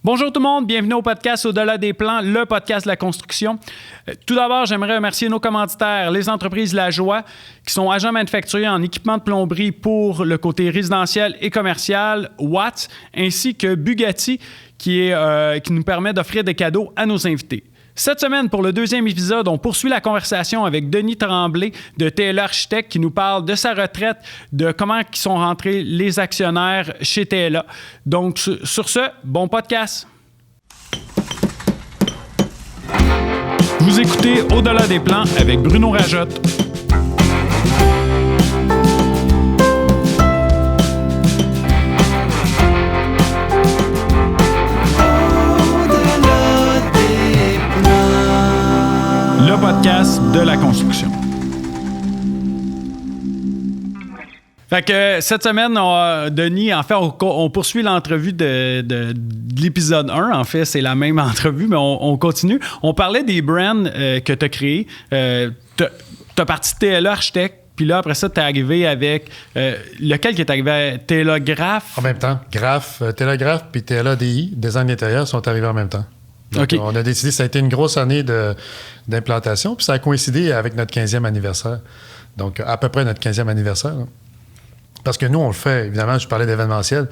Bonjour tout le monde, bienvenue au podcast Au-delà des plans, le podcast de la construction. Tout d'abord, j'aimerais remercier nos commanditaires, les entreprises La Joie, qui sont agents manufacturiers en équipement de plomberie pour le côté résidentiel et commercial, Watts, ainsi que Bugatti, qui nous permet d'offrir des cadeaux à nos invités. Cette semaine, pour le deuxième épisode, on poursuit la conversation avec Denis Tremblay de TLA Architectes qui nous parle de sa retraite, de comment ils sont rentrés les actionnaires chez TLA. Donc, sur ce, bon podcast! Vous écoutez Au-delà des plans avec Bruno Rajotte. Le podcast de la construction. Fait que cette semaine, Denis, en fait, on poursuit l'entrevue de l'épisode 1. En fait, c'est la même entrevue, mais on continue. On parlait des brands que tu as créés. Tu as parti de TLA Architectes, puis là, après ça, tu es arrivé avec... lequel qui est arrivé à TLA Graph? En même temps. TLA Graph puis TLA DI, Design d'intérieur, sont arrivés en même temps. Donc, okay. On a décidé, ça a été une grosse année d'implantation, puis ça a coïncidé avec notre 15e anniversaire. Donc, à peu près notre 15e anniversaire. Là. Parce que nous, on le fait, évidemment, je parlais d'événementiel,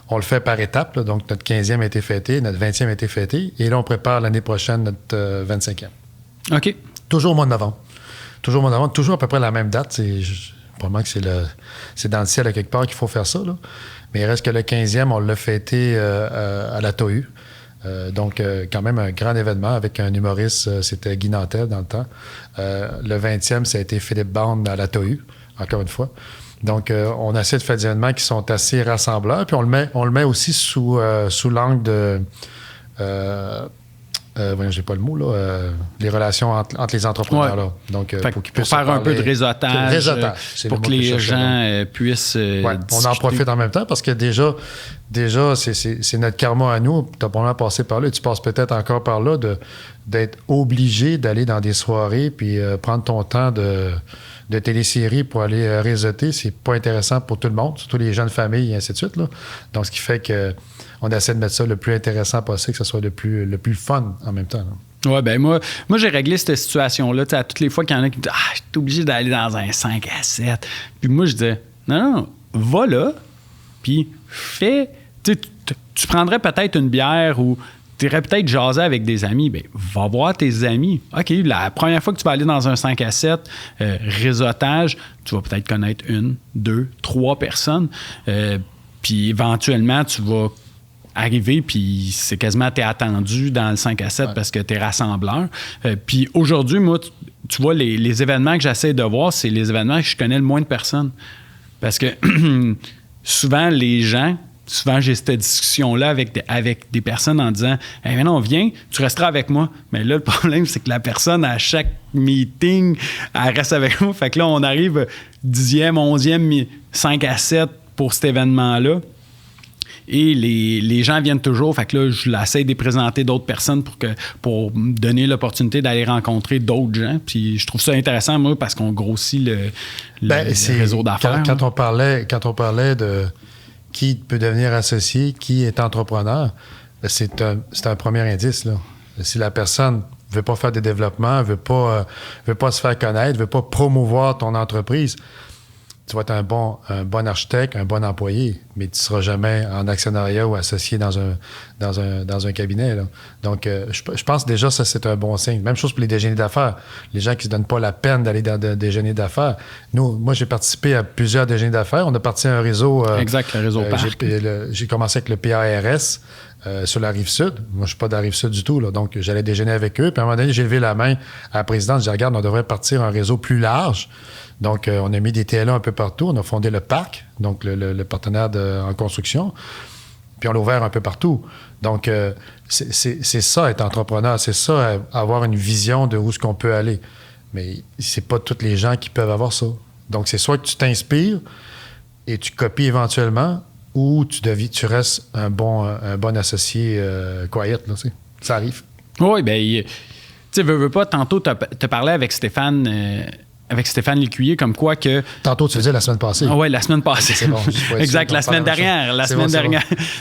on le fait par étapes. Là, donc, notre 15e a été fêté, notre 20e a été fêté, et là, on prépare l'année prochaine notre 25e. OK. Toujours au mois de novembre. Toujours à peu près la même date. Probablement que c'est dans le ciel à quelque part qu'il faut faire ça. Là. Mais il reste que le 15e, on l'a fêté à la TOU. Donc, quand même un grand événement avec un humoriste, c'était Guy Nantel dans le temps. Le 20e, ça a été Philippe Bande à la TOU, encore une fois. Donc, on essaie de faire des événements qui sont assez rassembleurs, puis on le met aussi sous l'angle de... j'ai pas le mot, là. Les relations entre les entrepreneurs. Ouais. Là. Donc, pour faire un peu de réseautage pour que les gens puissent on en profite en même temps parce que déjà c'est notre karma à nous. Tu as probablement passé par là. Tu passes peut-être encore par là d'être obligé d'aller dans des soirées puis prendre ton temps de téléséries pour aller réseauter. C'est pas intéressant pour tout le monde, surtout les jeunes familles et ainsi de suite. Là. Donc, ce qui fait qu'on essaie de mettre ça le plus intéressant possible, que ce soit le plus fun en même temps. Là. Ouais, ben moi, j'ai réglé cette situation-là. À toutes les fois qu'il y en a qui me disent « Ah, je suis obligé d'aller dans un 5 à 7. » Puis moi, je disais « Non, va là, puis fais... » Tu prendrais peut-être une bière ou tu irais peut-être jaser avec des amis. Bien, va voir tes amis. OK, la première fois que tu vas aller dans un 5 à 7, réseautage, tu vas peut-être connaître 1, 2, 3 personnes. Puis éventuellement, tu vas arriver, puis c'est quasiment t'es attendu dans le 5 à 7 parce que t'es rassembleur. Puis aujourd'hui, moi, tu vois, les événements que j'essaie de voir, c'est les événements que je connais le moins de personnes. Parce que souvent, j'ai cette discussion-là avec des personnes en disant « Hey, maintenant, viens, tu resteras avec moi. » Mais là, le problème, c'est que la personne, à chaque meeting, elle reste avec moi. Fait que là, on arrive 10e, 11e, 5 à 7 pour cet événement-là. Et les gens viennent toujours. Fait que là, je l'essaie de présenter d'autres personnes pour me donner l'opportunité d'aller rencontrer d'autres gens. Puis je trouve ça intéressant, moi, parce qu'on grossit le réseau d'affaires. Quand on parlait de qui peut devenir associé, qui est entrepreneur, c'est un premier indice. Là. Si la personne ne veut pas faire des développements, ne veut pas se faire connaître, ne veut pas promouvoir ton entreprise, tu vas être un bon architecte, un bon employé, mais tu ne seras jamais en actionnariat ou associé dans un cabinet. Là. Donc, je pense déjà ça, c'est un bon signe. Même chose pour les déjeuners d'affaires. Les gens qui ne se donnent pas la peine d'aller dans des déjeuners d'affaires. Moi, j'ai participé à plusieurs déjeuners d'affaires. On a parti à un réseau... exact, le réseau Parc. J'ai commencé avec le PARS sur la Rive-Sud. Moi, je ne suis pas de la Rive-Sud du tout. Là. Donc, j'allais déjeuner avec eux. Puis, à un moment donné, j'ai levé la main à la présidente. J'ai dit, regarde, on devrait partir un réseau plus large. Donc, on a mis des TLA un peu partout. On a fondé le Parc, donc le partenaire en construction. Puis, on l'a ouvert un peu partout. Donc, c'est ça, être entrepreneur. C'est ça, avoir une vision de où est-ce qu'on peut aller. Mais c'est pas tous les gens qui peuvent avoir ça. Donc, c'est soit que tu t'inspires et tu copies éventuellement ou tu restes un bon associé quiet. Là, ça arrive. Oui, bien, tu sais, veux pas, tantôt, tu as parlé avec Stéphane Lécuyer, comme quoi que... Tantôt, tu faisais la semaine passée. Ah oui, la semaine passée. C'est bon. Exact, la semaine dernière.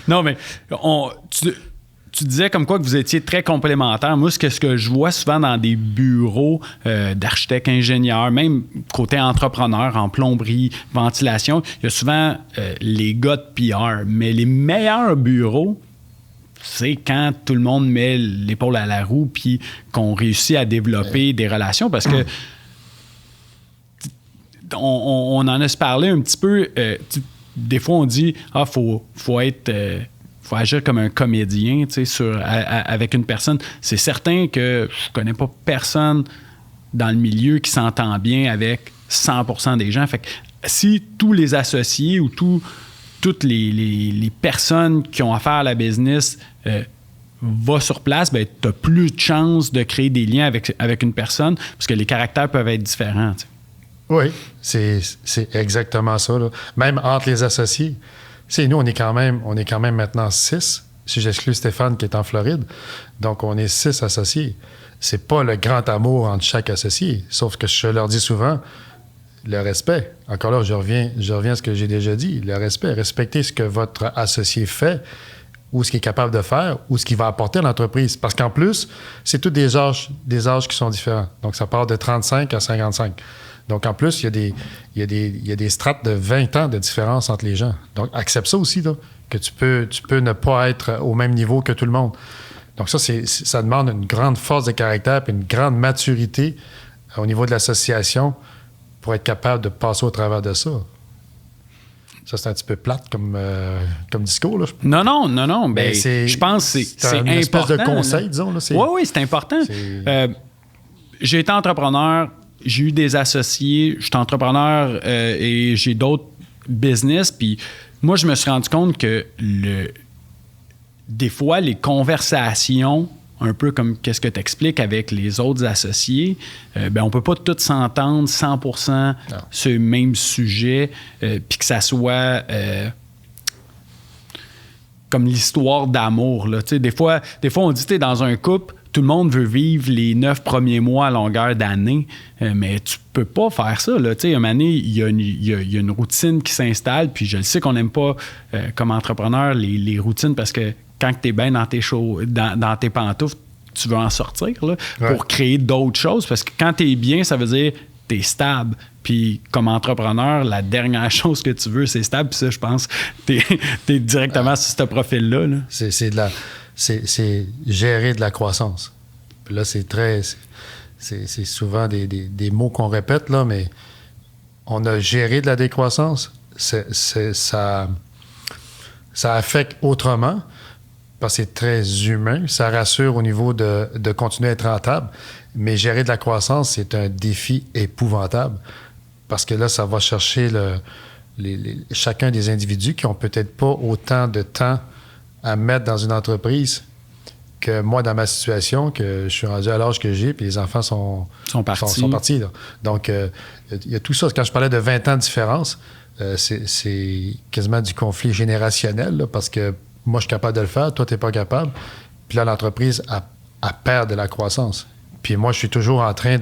Non, mais tu disais comme quoi que vous étiez très complémentaires. Moi, ce que je vois souvent dans des bureaux d'architectes, ingénieurs, même côté entrepreneur, en plomberie, ventilation, il y a souvent les gars de PR. Mais les meilleurs bureaux, c'est quand tout le monde met l'épaule à la roue puis qu'on réussit à développer des relations parce que on en a parlé un petit peu. Des fois, on dit faut agir comme un comédien avec une personne. C'est certain que je connais pas personne dans le milieu qui s'entend bien avec 100% des gens. Fait que si tous les associés ou toutes les personnes qui ont affaire à la business vont sur place, ben, tu as plus de chances de créer des liens avec une personne parce que les caractères peuvent être différents. T'sais. Oui, c'est exactement ça. Là. Même entre les associés. Nous, on est quand même maintenant 6, si j'exclus Stéphane qui est en Floride. Donc, on est 6 associés. C'est pas le grand amour entre chaque associé. Sauf que je leur dis souvent, le respect. Encore là, je reviens à ce que j'ai déjà dit. Le respect. Respectez ce que votre associé fait ou ce qu'il est capable de faire ou ce qu'il va apporter à l'entreprise. Parce qu'en plus, c'est tous des âges qui sont différents. Donc, ça part de 35 à 55. Donc, en plus, il y a des strates de 20 ans de différence entre les gens. Donc, accepte ça aussi, là, que tu peux ne pas être au même niveau que tout le monde. Donc, ça demande une grande force de caractère et une grande maturité au niveau de l'association pour être capable de passer au travers de ça. Ça, c'est un petit peu plate comme discours. Là. Non. Ben, je pense que c'est une important. Espèce de conseil, disons. Là, oui, c'est important. J'ai été entrepreneur. J'ai eu des associés, je suis entrepreneur et j'ai d'autres business. Puis moi, je me suis rendu compte que des fois, les conversations, un peu comme qu'est-ce que tu expliques avec les autres associés, ben on peut pas tous s'entendre 100% sur le même sujet, puis que ça soit comme l'histoire d'amour. Là. Des fois, on dit, tu es dans un couple, tout le monde veut vivre les 9 premiers mois à longueur d'année, mais tu peux pas faire ça. Là. À un moment donné, il y a une routine qui s'installe, puis je le sais qu'on n'aime pas, comme entrepreneur, les routines, parce que quand tu es bien dans dans tes pantoufles, tu veux en sortir là, pour créer d'autres choses, parce que quand tu es bien, ça veut dire tu es stable. Puis comme entrepreneur, la dernière chose que tu veux, c'est stable. Puis ça, je pense, tu es directement sur ce profil-là. Là. C'est gérer de la croissance. Puis là, c'est souvent des mots qu'on répète, là, mais on a géré de la décroissance. Ça affecte autrement, parce que c'est très humain. Ça rassure au niveau de continuer à être rentable. Mais gérer de la croissance, c'est un défi épouvantable. Parce que là, ça va chercher chacun des individus qui n'ont peut-être pas autant de temps à mettre dans une entreprise que moi, dans ma situation, que je suis rendu à l'âge que j'ai, puis les enfants sont partis. Là. Donc, il y a tout ça. Quand je parlais de 20 ans de différence, c'est quasiment du conflit générationnel, là, parce que moi, je suis capable de le faire, toi, tu n'es pas capable. Puis là, l'entreprise a perd de la croissance. Puis moi, je suis toujours en train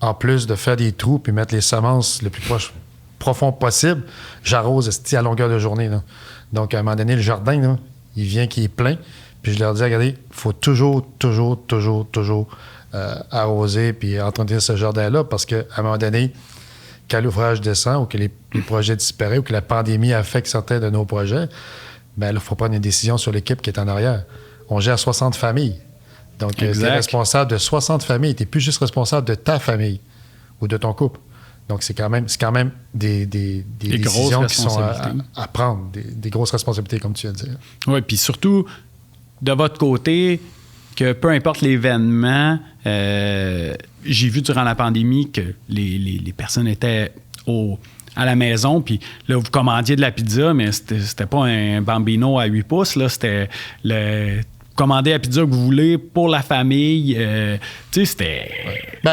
en plus de faire des trous puis mettre les semences le plus profond possible, j'arrose à longueur de journée. Là. Donc, à un moment donné, le jardin, là, il vient qui est plein. Puis je leur dis, regardez, il faut toujours arroser puis entretenir ce jardin-là parce qu'à un moment donné, quand l'ouvrage descend ou que les projets disparaissent ou que la pandémie affecte certains de nos projets, bien là, il faut prendre une décision sur l'équipe qui est en arrière. On gère 60 familles. Donc, tu es responsable de 60 familles. Tu n'es plus juste responsable de ta famille ou de ton couple. Donc, c'est quand même des décisions qui sont à prendre, des grosses responsabilités, comme tu viens de dire. Oui, puis surtout, de votre côté, que peu importe l'événement, j'ai vu durant la pandémie que les personnes étaient à la maison, puis là, vous commandiez de la pizza, mais c'était pas un Bambino à 8 pouces, là, c'était commander la pizza que vous voulez pour la famille. Tu sais, c'était...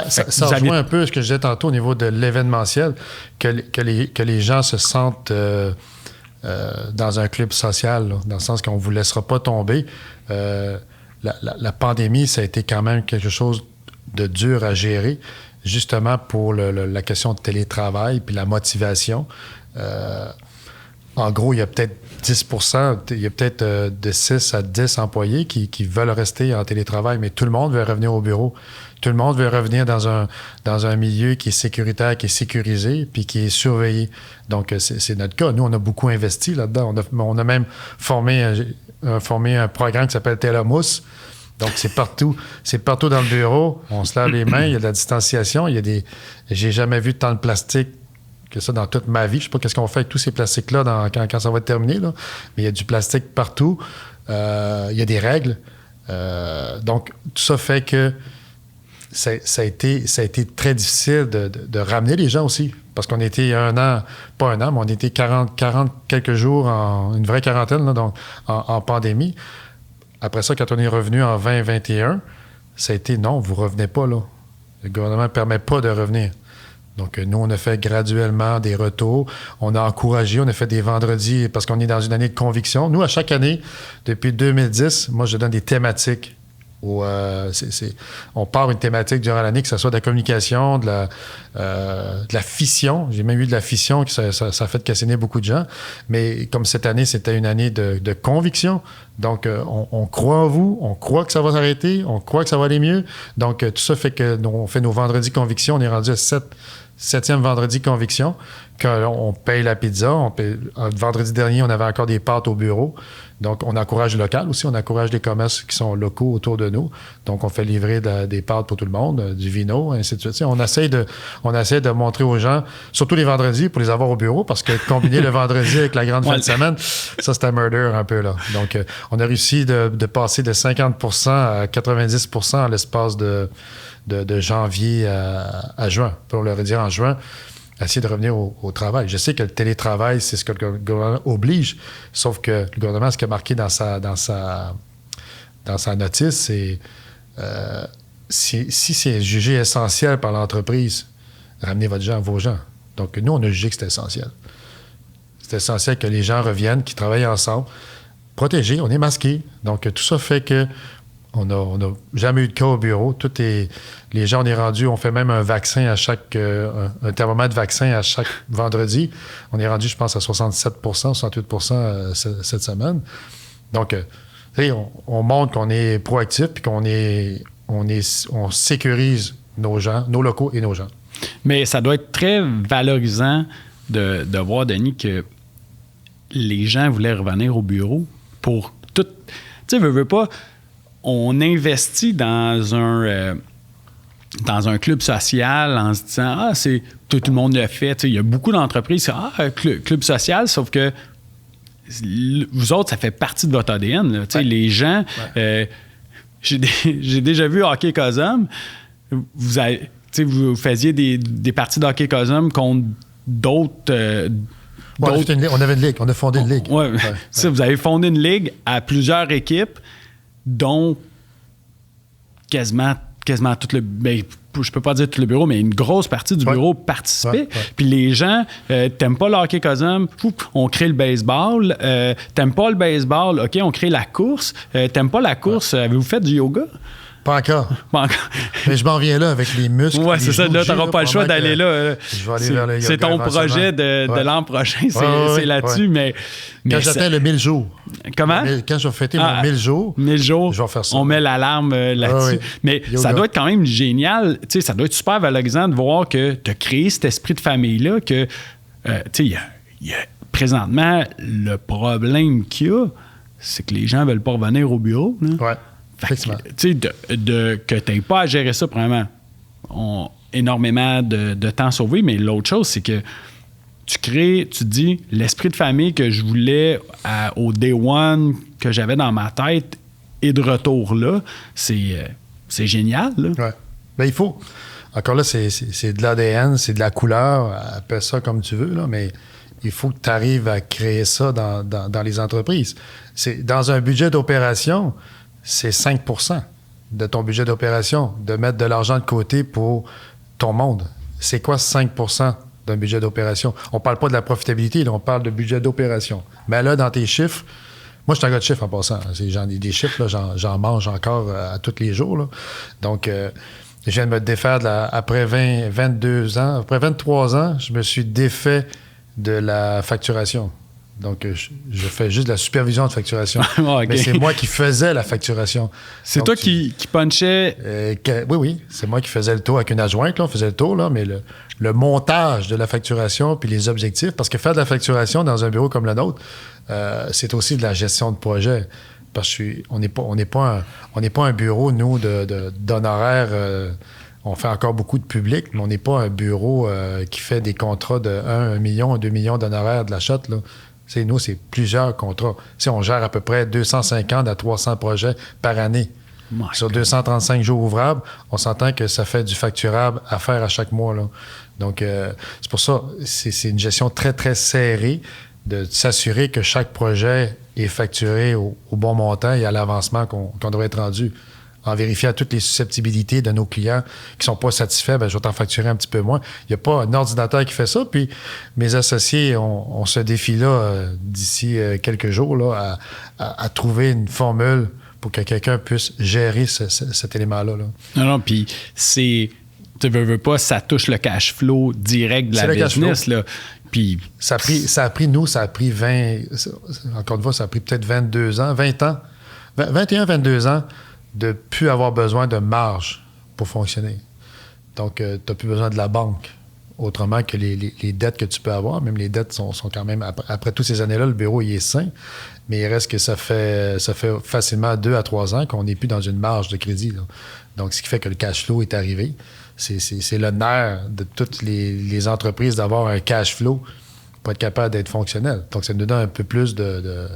Ça rejoint un peu ce que je disais tantôt au niveau de l'événementiel, que les gens se sentent dans un club social, là, dans le sens qu'on ne vous laissera pas tomber. La pandémie, ça a été quand même quelque chose de dur à gérer, justement pour la question de télétravail puis la motivation. En gros, il y a peut-être 10 il y a peut-être de 6 à 10 employés qui veulent rester en télétravail, mais tout le monde veut revenir au bureau. Tout le monde veut revenir dans un milieu qui est sécuritaire, qui est sécurisé, puis qui est surveillé. Donc, c'est notre cas. Nous, on a beaucoup investi là-dedans. On a même formé un programme qui s'appelle Télémousse. Donc, c'est partout dans le bureau. On se lave les mains, il y a de la distanciation. J'ai jamais vu tant de plastique que ça dans toute ma vie. Je sais pas qu'est-ce qu'on fait avec tous ces plastiques-là quand ça va être terminé, là. Mais il y a du plastique partout. Il y a des règles. Donc, tout ça fait que ça a été très difficile de ramener les gens aussi. Parce qu'on était pas un an, mais on était 40 quelques jours, une vraie quarantaine, là, donc en pandémie. Après ça, quand on est revenu en 2021, ça a été non, vous revenez pas là. Le gouvernement ne permet pas de revenir. Donc, nous, on a fait graduellement des retours. On a encouragé, on a fait des vendredis parce qu'on est dans une année de conviction. Nous, à chaque année, depuis 2010, moi, je donne des thématiques. On part une thématique durant l'année, que ce soit de la communication, de la fission. J'ai même eu de la fission, ça a fait cassiner beaucoup de gens. Mais comme cette année, c'était une année de conviction. Donc, on croit en vous, on croit que ça va s'arrêter, on croit que ça va aller mieux. Donc, tout ça fait que on fait nos vendredis conviction. On est rendu à 7e vendredi conviction. Quand on paye la pizza, vendredi dernier, on avait encore des pâtes au bureau. Donc, on encourage le local aussi. On encourage les commerces qui sont locaux autour de nous. Donc, on fait livrer des pâtes pour tout le monde, du vino, ainsi de suite. On essaie de montrer aux gens, surtout les vendredis, pour les avoir au bureau, parce que combiner le vendredi avec la grande fin de semaine, ça, c'est un murder un peu, là. Donc, on a réussi de passer de 50% à 90% en l'espace de janvier à juin. Pour le dire en juin, essayer de revenir au travail. Je sais que le télétravail, c'est ce que le gouvernement oblige, sauf que le gouvernement, ce qu'il a marqué dans sa notice, c'est si c'est jugé essentiel par l'entreprise, ramenez vos gens. Donc, nous, on a jugé que c'était essentiel. C'est essentiel que les gens reviennent, qu'ils travaillent ensemble, protégés, on est masqués. Donc, tout ça fait que on n'a jamais eu de cas au bureau. Les gens, on est rendu, on fait même un vaccin à un thermomètre vaccin à chaque vendredi. On est rendu, je pense, à 67%, 68% cette semaine. Donc, on montre qu'on est proactif puis on sécurise nos gens, nos locaux et nos gens. Mais ça doit être très valorisant de voir, Denis, que les gens voulaient revenir au bureau pour tout. Tu sais, veux pas. On investit dans un club social en se disant c'est tout le monde le fait. Il y a beaucoup d'entreprises club social, sauf que vous autres, ça fait partie de votre ADN. Là. Ouais. Les gens, j'ai déjà vu Hockey Cosum. Vous faisiez des parties de Hockey Cosum contre d'autres. On avait une ligue, on a fondé une ligue. Ouais. Vous avez fondé une ligue à plusieurs équipes, dont quasiment tout le... Ben, je peux pas dire tout le bureau, mais une grosse partie du bureau participait. Ouais. Puis les gens, t'aimes pas le hockey cosum, on crée le baseball. T'aimes pas le baseball, OK, on crée la course. T'aimes pas la course, avez-vous fait du yoga? Pas encore. Mais je m'en viens là avec les muscles. Oui, c'est ça. Là, tu n'auras pas le choix d'aller là. Je vais aller vers le yoga. C'est ton projet de l'an prochain. C'est là-dessus. Ouais. Mais quand j'atteins le 1000 jours. Comment? Quand je vais fêter mon 1000 jours, 1000 jours, je vais faire ça. On met l'alarme là-dessus. Mais yoga. Ça doit être quand même génial. Ça doit être super valorisant de voir que tu as créé cet esprit de famille-là, que il y a présentement, le problème qu'il y a, c'est que les gens ne veulent pas revenir au bureau. Oui. Tu sais, que tu n'aies pas à gérer ça, premièrement, énormément de temps sauvé, mais l'autre chose, c'est que tu te dis, l'esprit de famille que je voulais au day one, que j'avais dans ma tête, est de retour là. C'est génial, là. Ouais. Ben, il faut. Encore là, c'est de l'ADN, c'est de la couleur, appelle ça comme tu veux, là, mais il faut que tu arrives à créer ça dans les entreprises. C'est dans un budget d'opération. C'est 5% de ton budget d'opération, de mettre de l'argent de côté pour ton monde. C'est quoi 5% d'un budget d'opération? On ne parle pas de la profitabilité, là, on parle de budget d'opération. Mais là, dans tes chiffres, moi, je suis un gars de chiffres en passant. J'en ai des chiffres, là, j'en mange encore à tous les jours. Là. Donc, je viens de me défaire après 23 ans, je me suis défait de la facturation. Donc, je fais juste de la supervision de facturation. Okay. Mais c'est moi qui faisais la facturation. C'est donc, toi qui punchais? Oui. C'est moi qui faisais le tour avec une adjointe. Là, on faisait le tour, là, mais le montage de la facturation puis les objectifs. Parce que faire de la facturation dans un bureau comme le nôtre, c'est aussi de la gestion de projet. Parce qu'on n'est pas un bureau, nous, d'honoraires. On fait encore beaucoup de public, mais on n'est pas un bureau qui fait des contrats de 1 million, 2 millions d'honoraires de la shot, là. Nous, c'est plusieurs contrats. On gère à peu près 250 à 300 projets par année. Sur 235 jours ouvrables, on s'entend que ça fait du facturable à faire à chaque mois, là. Donc, c'est pour ça, c'est une gestion très, très serrée de s'assurer que chaque projet est facturé au bon montant et à l'avancement qu'on devrait être rendu. En vérifiant toutes les susceptibilités de nos clients qui ne sont pas satisfaits, je vais t'en facturer un petit peu moins. Il n'y a pas un ordinateur qui fait ça. Puis mes associés ont ce défi-là d'ici quelques jours là, à trouver une formule pour que quelqu'un puisse gérer cet élément-là. Là. Non, puis c'est... Tu veux pas, ça touche le cash flow direct de la business. Là. Puis... Ça a pris 20... Encore une fois, ça a pris peut-être 22 ans, 20 ans. 21, 22 ans de plus avoir besoin de marge pour fonctionner. Donc, tu n'as plus besoin de la banque. Autrement que les dettes que tu peux avoir, même les dettes sont quand même... Après toutes ces années-là, le bureau, il est sain, mais il reste que ça fait facilement 2 à 3 ans qu'on n'est plus dans une marge de crédit. Là. Donc, ce qui fait que le cash flow est arrivé. C'est le nerf de toutes les entreprises d'avoir un cash flow pour être capable d'être fonctionnel. Donc, ça nous donne un peu plus de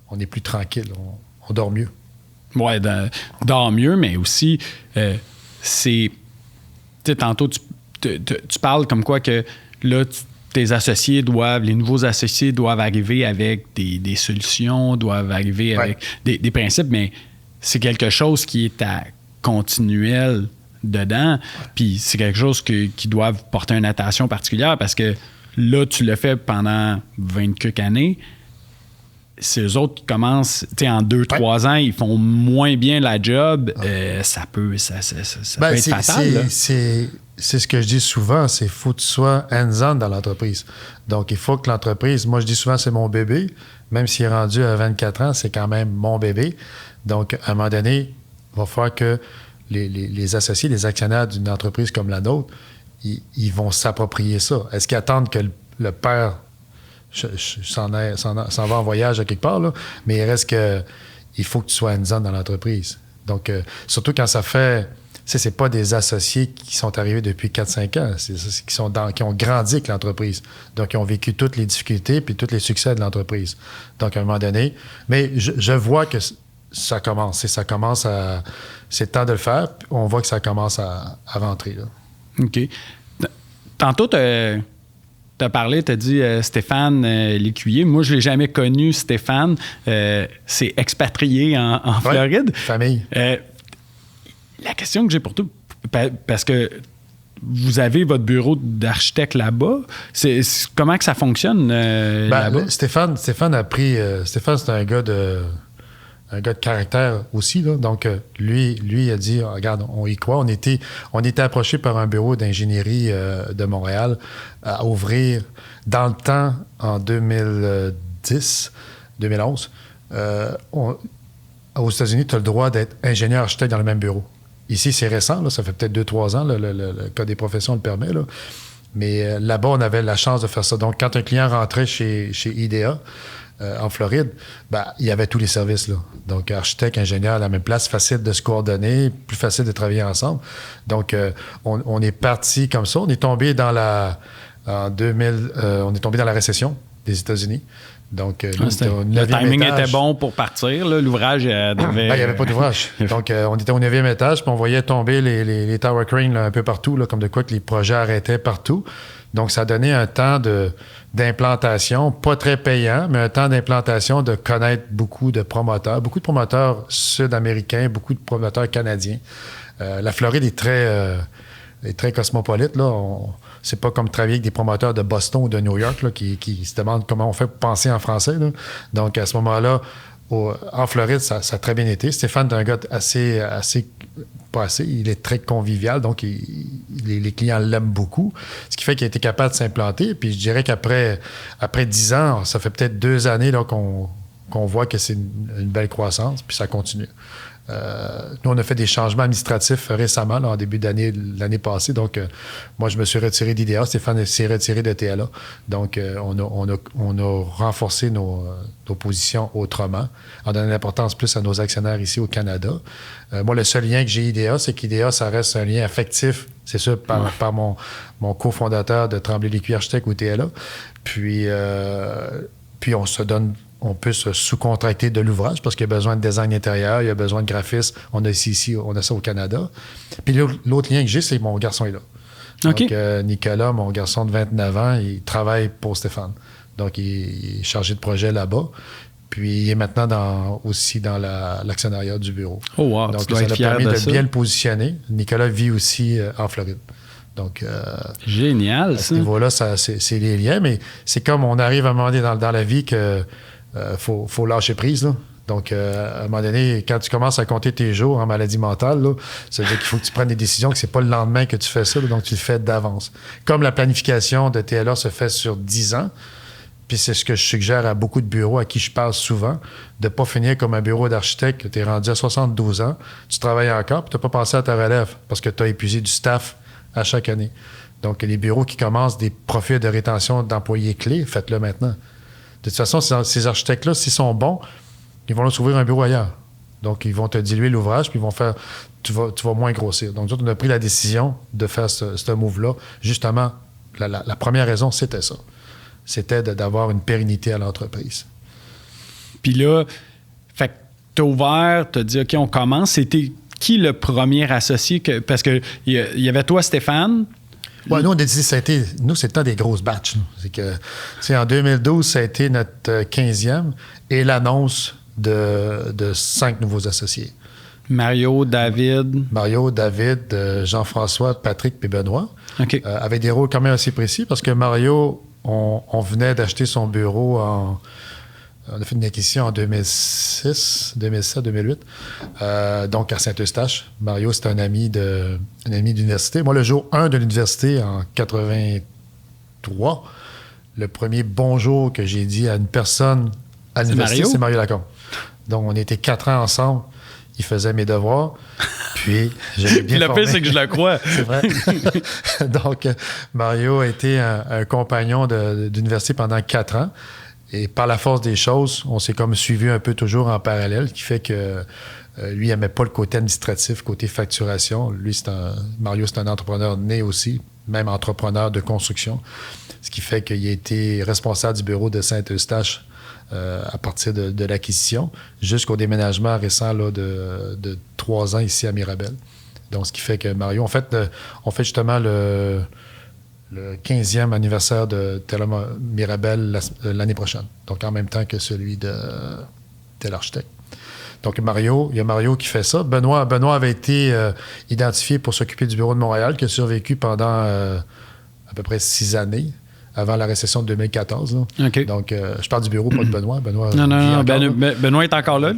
on est plus tranquille, on dort mieux. Oui, dort mieux, mais aussi, c'est... Tu sais, tantôt, tu parles comme quoi que là, les nouveaux associés doivent arriver avec des solutions, doivent arriver avec des principes, mais c'est quelque chose qui est à continuel dedans, puis c'est quelque chose qui doit porter une attention particulière parce que là, tu l'as fait pendant 20 quelques années. Si eux autres commencent, tu sais, en 2-3 ans, ils font moins bien la job, ça peut être fatal. Là. C'est ce que je dis souvent, c'est qu'il faut que tu sois hands-on dans l'entreprise. Donc, il faut que l'entreprise, moi je dis souvent c'est mon bébé, même s'il est rendu à 24 ans, c'est quand même mon bébé. Donc, à un moment donné, il va falloir que les associés, les actionnaires d'une entreprise comme la nôtre, ils vont s'approprier ça. Est-ce qu'ils attendent que le père s'en va en voyage à quelque part, là, mais il reste que il faut que tu sois hands-on dans l'entreprise. Donc, surtout quand ça fait... C'est pas des associés qui sont arrivés depuis 4-5 ans. C'est qui ont grandi avec l'entreprise. Donc, ils ont vécu toutes les difficultés puis tous les succès de l'entreprise. Donc, à un moment donné... Mais je vois que ça commence. Ça commence à... C'est le temps de le faire. Puis on voit que ça commence à rentrer. Là. OK. Tantôt, tu as parlé, tu as dit Stéphane Lécuyer. Moi, je ne l'ai jamais connu, Stéphane. C'est expatrié en Floride. Famille. La question que j'ai pour toi, parce que vous avez votre bureau d'architecte là-bas, comment que ça fonctionne là-bas? Stéphane a pris... Stéphane, c'est un gars de caractère aussi. Là. Donc, lui, il a dit, regarde, on y croit. On était approché par un bureau d'ingénierie de Montréal à ouvrir dans le temps, en 2010, 2011. Aux États-Unis, tu as le droit d'être ingénieur-architecte dans le même bureau. Ici, c'est récent, là, ça fait peut-être 2-3 ans, là, le Code des professions le permet. Là. Mais là-bas, on avait la chance de faire ça. Donc, quand un client rentrait chez IDEA, en Floride, il y avait tous les services. Là. Donc, architecte, ingénieur à la même place, facile de se coordonner, plus facile de travailler ensemble. Donc, on est parti comme ça. On est tombé dans on est tombé dans la récession des États-Unis. Donc, le timing était bon pour partir. Là. L'ouvrage devait... il n'y avait pas d'ouvrage. Donc, on était au 9e étage, puis on voyait tomber les tower cranes là, un peu partout, là, comme de quoi que les projets arrêtaient partout. Donc, ça donnait un temps d'implantation, pas très payant, mais un temps d'implantation, de connaître beaucoup de promoteurs sud-américains, beaucoup de promoteurs canadiens. La Floride est très cosmopolite. Là. C'est pas comme travailler avec des promoteurs de Boston ou de New York là, qui se demandent comment on fait pour penser en français. Là. Donc, à ce moment-là, en Floride, ça a très bien été. Stéphane est un gars assez pas assez. Il est très convivial, donc les clients l'aiment beaucoup. Ce qui fait qu'il a été capable de s'implanter. Puis je dirais qu'après 10 ans, ça fait peut-être 2 années là, qu'on voit que c'est une belle croissance, puis ça continue. Nous, on a fait des changements administratifs récemment, là, en début d'année, l'année passée. Donc, moi, je me suis retiré d'IDEA. Stéphane s'est retiré de TLA. Donc, on a renforcé nos positions autrement, en donnant l'importance plus à nos actionnaires ici au Canada. Moi, le seul lien que j'ai IDEA, c'est qu'IDEA, ça reste un lien affectif, c'est sûr, par mon cofondateur de Tremblay-Lécuyer Architectes ou TLA. Puis on peut se sous-contracter de l'ouvrage parce qu'il y a besoin de design intérieur, il y a besoin de graphisme. On a ça au Canada. Puis l'autre lien que j'ai, c'est mon garçon est là. OK. Donc, Nicolas, mon garçon de 29 ans, il travaille pour Stéphane. Donc, il est chargé de projet là-bas. Puis, il est maintenant aussi dans l'actionnariat du bureau. Oh wow, donc, tu dois ça être a fier permis de de ça. bien le positionner. Nicolas vit aussi en Floride. Donc, génial, à ce niveau-là, c'est les liens. Mais c'est comme on arrive à un moment donné dans la vie que faut lâcher prise, là. Donc, à un moment donné, quand tu commences à compter tes jours en maladie mentale, là, ça veut dire qu'il faut que tu prennes des décisions, que c'est pas le lendemain que tu fais ça, là, donc tu le fais d'avance. Comme la planification de TLA se fait sur 10 ans, puis c'est ce que je suggère à beaucoup de bureaux à qui je parle souvent, de ne pas finir comme un bureau d'architecte que tu es rendu à 72 ans, tu travailles encore, puis tu n'as pas pensé à ta relève parce que tu as épuisé du staff à chaque année. Donc, les bureaux qui commencent des profils de rétention d'employés clés, faites-le maintenant. De toute façon, ces architectes-là, s'ils sont bons, ils vont s'ouvrir un bureau ailleurs. Donc, ils vont te diluer l'ouvrage, puis ils vont faire... Tu vas moins grossir. Donc, nous autres, on a pris la décision de faire ce move-là. Justement, la première raison, c'était ça. C'était d'avoir une pérennité à l'entreprise. Puis là, fait que t'as ouvert, t'as dit, OK, on commence. C'était qui le premier associé? Parce qu'il y avait toi, Stéphane. Oui, nous, on a dit, c'était le temps des grosses batches. C'est que, en 2012, ça a été notre 15e et l'annonce de 5 nouveaux associés. Mario, David, Jean-François, Patrick et Benoît. OK. Avec des rôles quand même assez précis parce que Mario, on venait d'acheter son bureau on a fait une acquisition en 2006, 2007, 2008, donc à Saint-Eustache. Mario, c'est un ami d'université. Moi, le jour 1 de l'université, en 83, le premier bonjour que j'ai dit à une personne à l'université, c'est Mario Lacombe. Donc, on était 4 ans ensemble. Il faisait mes devoirs. Puis, j'avais bien formé. Le pire, c'est que je le crois. C'est vrai. Donc, Mario a été un compagnon d'université pendant 4 ans. Et par la force des choses, on s'est comme suivi un peu toujours en parallèle, qui fait que lui, il n'aimait pas le côté administratif, côté facturation. Lui, Mario, c'est un entrepreneur né aussi, même entrepreneur de construction. Ce qui fait qu'il a été responsable du bureau de Saint-Eustache à partir de l'acquisition, jusqu'au déménagement récent là, de 3 ans ici à Mirabel. Donc, ce qui fait que Mario, on fait justement le 15e anniversaire de TLA Mirabel l'année prochaine. Donc, en même temps que celui de l'architecte. Donc, il y a Mario qui fait ça. Benoît avait été identifié pour s'occuper du bureau de Montréal, qui a survécu pendant à peu près 6 années, avant la récession de 2014. Là. OK. Donc, je parle du bureau, pas de Benoît. Non. Benoît est encore là.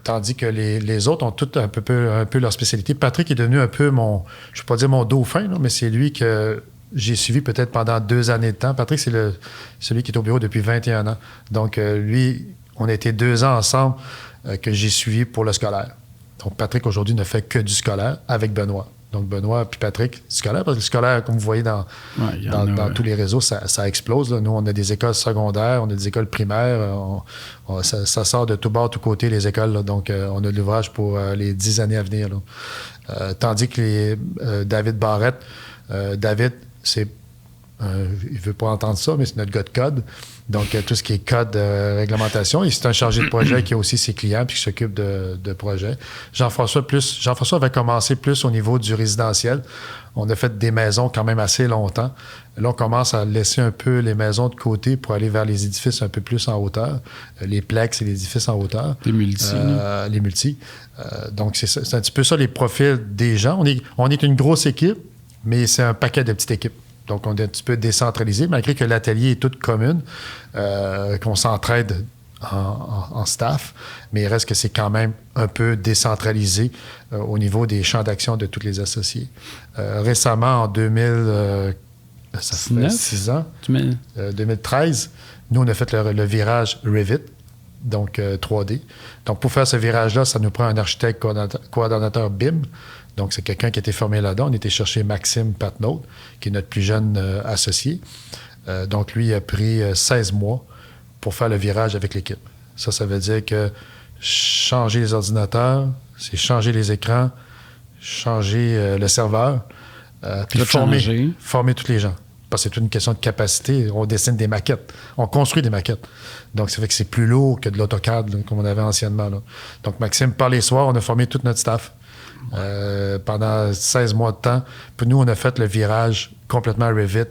Tandis que les autres ont tous un peu leur spécialité. Patrick est devenu un peu je ne vais pas dire mon dauphin, là, mais c'est lui que j'ai suivi peut-être pendant 2 années de temps. Patrick, c'est celui qui est au bureau depuis 21 ans. Donc, lui, on a été 2 ans ensemble que j'ai suivi pour le scolaire. Donc, Patrick, aujourd'hui, ne fait que du scolaire avec Benoît. Donc, Benoît puis Patrick, scolaire, parce que le scolaire, comme vous voyez dans tous les réseaux, ça explose. Là. Nous, on a des écoles secondaires, on a des écoles primaires. Ça sort de tout bord, tout côté, les écoles. Là. Donc, on a de l'ouvrage pour les 10 années à venir. Là. Tandis que David Barrette, David, il ne veut pas entendre ça, mais c'est notre gars de code. Donc, tout ce qui est code, réglementation. Et c'est un chargé de projet qui a aussi ses clients puis qui s'occupe de projets. Jean-François avait commencé plus au niveau du résidentiel. On a fait des maisons quand même assez longtemps. Là, on commence à laisser un peu les maisons de côté pour aller vers les édifices un peu plus en hauteur. Les plex et les édifices en hauteur. Les multis. Donc, c'est un petit peu ça, les profils des gens. On est une grosse équipe, mais c'est un paquet de petites équipes. Donc, on est un petit peu décentralisé, malgré que l'atelier est toute commune, qu'on s'entraide en staff, mais il reste que c'est quand même un peu décentralisé au niveau des champs d'action de tous les associés. Récemment, en 2000, ça fait 6 ans, 2013, nous, on a fait le virage Revit, donc 3D. Donc, pour faire ce virage-là, ça nous prend un architecte coordonnateur BIM. Donc, c'est quelqu'un qui a été formé là-dedans. On était chercher Maxime Patnaud, qui est notre plus jeune associé. Donc, lui, il a pris 16 mois pour faire le virage avec l'équipe. Ça veut dire que changer les ordinateurs, c'est changer les écrans, changer le serveur, puis former tous les gens. Parce que c'est toute une question de capacité. On dessine des maquettes. On construit des maquettes. Donc, ça fait que c'est plus lourd que de l'AutoCAD, là, comme on avait anciennement. Là. Donc, Maxime, par les soirs, on a formé tout notre staff pendant 16 mois de temps. Puis nous, on a fait le virage complètement Revit